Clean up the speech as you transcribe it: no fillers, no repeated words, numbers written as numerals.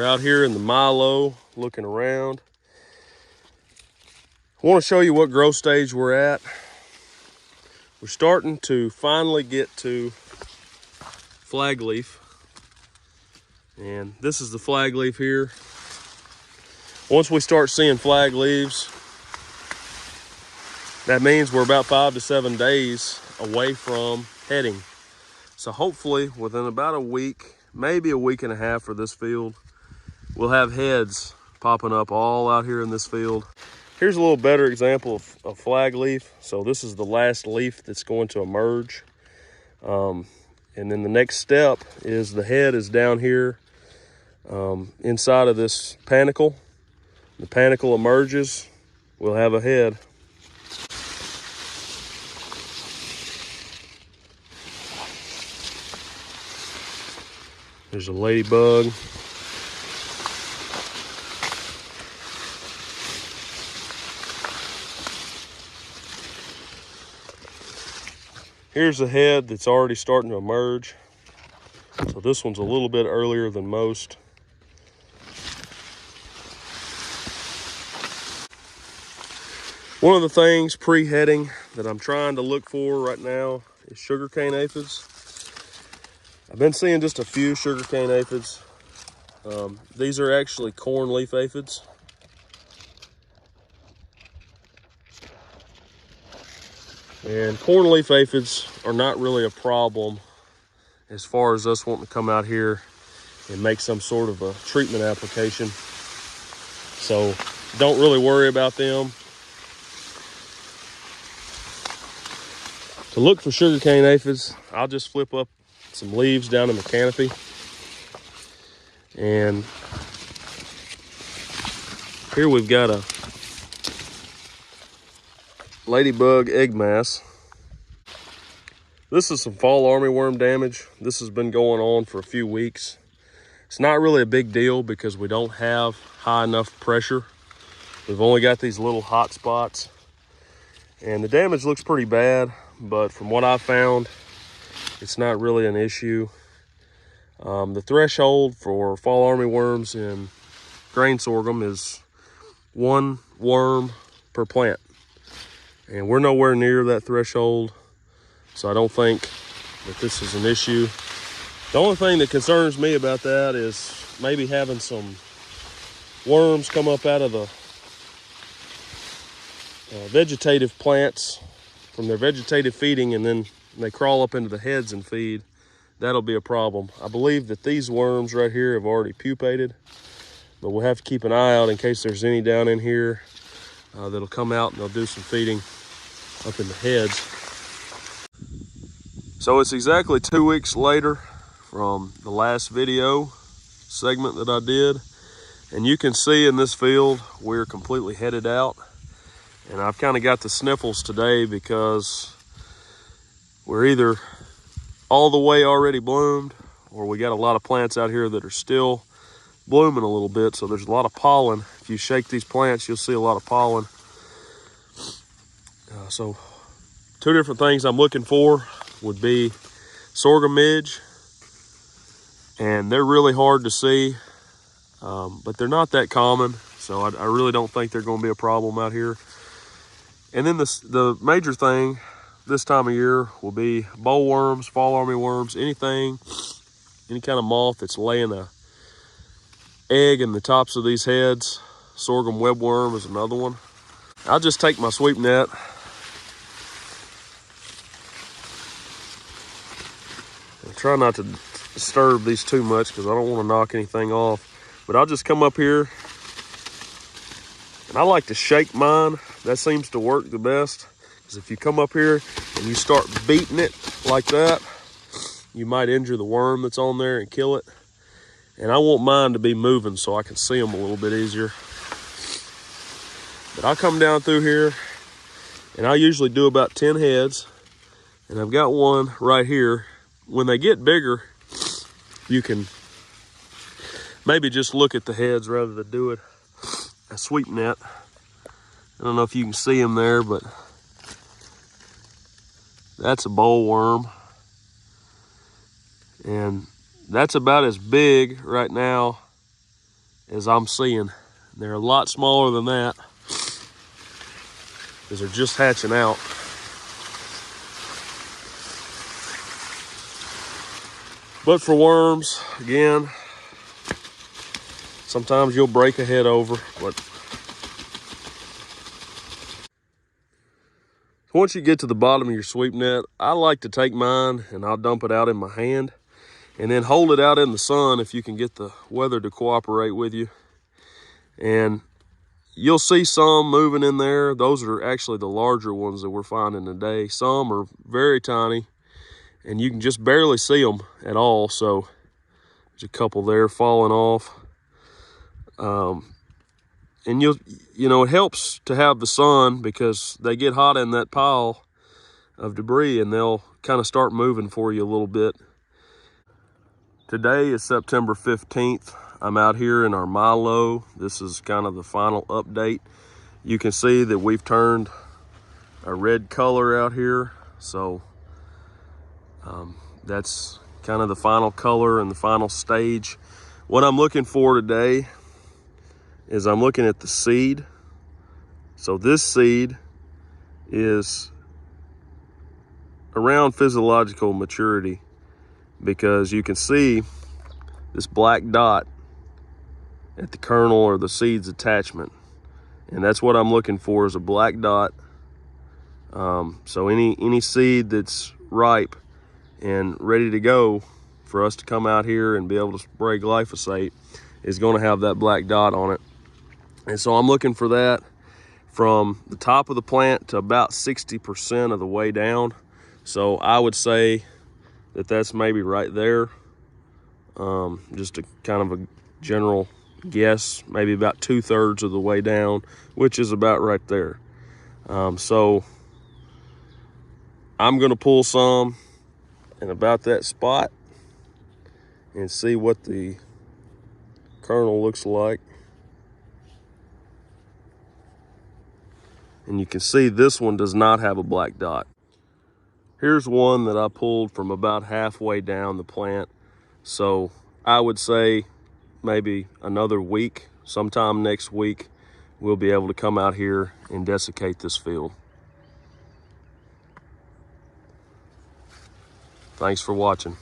out here in the Milo looking around. I want to show you what growth stage we're at. We're starting to finally get to flag leaf. And this is the flag leaf here. Once we start seeing flag leaves, that means we're about 5 to 7 days away from heading. So hopefully within about a week, maybe a week and a half for this field, we'll have heads popping up all out here in this field. Here's a little better example of flag leaf. So this is the last leaf that's going to emerge. And then the next step is the head is down here inside of this panicle. The panicle emerges, we'll have a head. There's a ladybug. Here's a head that's already starting to emerge. So this one's a little bit earlier than most. One of the things pre-heading that I'm trying to look for right now is sugarcane aphids. I've been seeing just a few sugarcane aphids. These are actually corn leaf aphids. And corn leaf aphids are not really a problem as far as us wanting to come out here and make some sort of a treatment application. So don't really worry about them. To look for sugarcane aphids, I'll just flip up some leaves down in the canopy. And here we've got a ladybug egg mass. This is some fall armyworm damage. This has been going on for a few weeks. It's not really a big deal because we don't have high enough pressure. We've only got these little hot spots. And the damage looks pretty bad, but from what I've found, it's not really an issue. The threshold for fall armyworms in grain sorghum is 1 worm per plant. And we're nowhere near that threshold, so I don't think that this is an issue. The only thing that concerns me about that is maybe having some worms come up out of the vegetative plants from their vegetative feeding, and then they crawl up into the heads and feed. That'll be a problem. I believe that these worms right here have already pupated, but we'll have to keep an eye out in case there's any down in here that'll come out and they'll do some feeding up in the heads. So it's exactly 2 weeks later from the last video segment that I did, and you can see in this field we're completely headed out. And I've kind of got the sniffles today because we're either all the way already bloomed, or we got a lot of plants out here that are still blooming a little bit. So there's a lot of pollen. If you shake these plants, you'll see a lot of pollen. So 2 different things I'm looking for would be sorghum midge, and they're really hard to see, but they're not that common. So I really don't think they're going to be a problem out here. And then the major thing this time of year will be bollworms, fall armyworms, any kind of moth that's laying a egg in the tops of these heads. Sorghum webworm is another one. I'll just take my sweep net and try not to disturb these too much because I don't want to knock anything off. But I'll just come up here, and I like to shake mine. That seems to work the best, because if you come up here and you start beating it like that, you might injure the worm that's on there and kill it. And I want mine to be moving so I can see them a little bit easier. But I'll come down through here, and I usually do about 10 heads, and I've got one right here. When they get bigger, you can maybe just look at the heads rather than do it a sweep net. I don't know if you can see them there, but that's a bollworm. And that's about as big right now as I'm seeing. They're a lot smaller than that because they're just hatching out. But for worms, again, sometimes you'll break a head over, but once you get to the bottom of your sweep net, I like to take mine and I'll dump it out in my hand and then hold it out in the sun if you can get the weather to cooperate with you. And you'll see some moving in there. Those are actually the larger ones that we're finding today. Some are very tiny and you can just barely see them at all. So there's a couple there falling off. And you know, it helps to have the sun because they get hot in that pile of debris and they'll kind of start moving for you a little bit. Today is September 15th. I'm out here in our Milo. This is kind of the final update. You can see that we've turned a red color out here. So that's kind of the final color and the final stage. What I'm looking for today is I'm looking at the seed. So this seed is around physiological maturity because you can see this black dot at the kernel or the seed's attachment. And that's what I'm looking for, is a black dot. So any seed that's ripe and ready to go for us to come out here and be able to spray glyphosate is going to have that black dot on it. And so I'm looking for that from the top of the plant to about 60% of the way down. So I would say that that's maybe right there. Just a kind of a general guess, maybe about 2/3 of the way down, which is about right there. So I'm gonna pull some in about that spot and see what the kernel looks like. And you can see this one does not have a black dot. Here's one that I pulled from about halfway down the plant. So I would say maybe another week, sometime next week, we'll be able to come out here and desiccate this field. Thanks for watching.